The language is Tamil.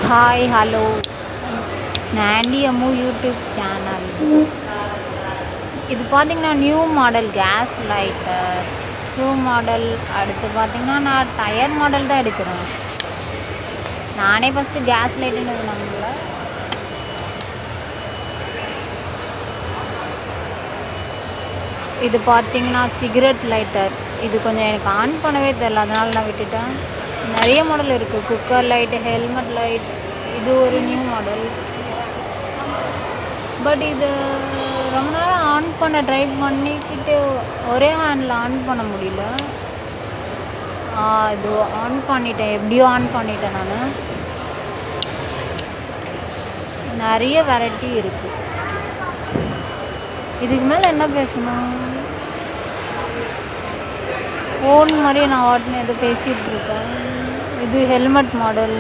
ஹாய் ஹலோ நாண்டி அம்மு யூடியூப் சேனல். இது பார்த்தீங்கன்னா new model gas lighter shoe model. அடுத்து பார்த்தீங்கன்னா நான் டயர் மாடல் தான் எடுக்கிறேன். நானே ஃபஸ்ட்டு கேஸ் லைட்டுன்னு நம்பல. இது பார்த்தீங்கன்னா சிகரெட் லைட்டர். இது கொஞ்சம் எனக்கு ஆன் பண்ணவே தெரில, அதனால நான் விட்டுட்டேன். நிறைய மாடல் இருக்குது. Cooker light, helmet light. இது ஒரு நியூ மாடல். பட் இது ரொம்ப நேரம் ஆன் பண்ண ட்ரை பண்ணிக்கிட்டு ஒரே ஹேண்டில் ஆன் பண்ண முடியல. இது ஆன் பண்ணிட்டேன், எப்படியோ ஆன் பண்ணிட்டேன். நான் நிறைய வெரைட்டி இருக்குது. இதுக்கு மேலே என்ன பேசணும்? ஃபோன் மாதிரி நான் வாட்டினு எதோ பேசிகிட்டு இருக்கேன். இது ஹெல்மெட் மாடல்.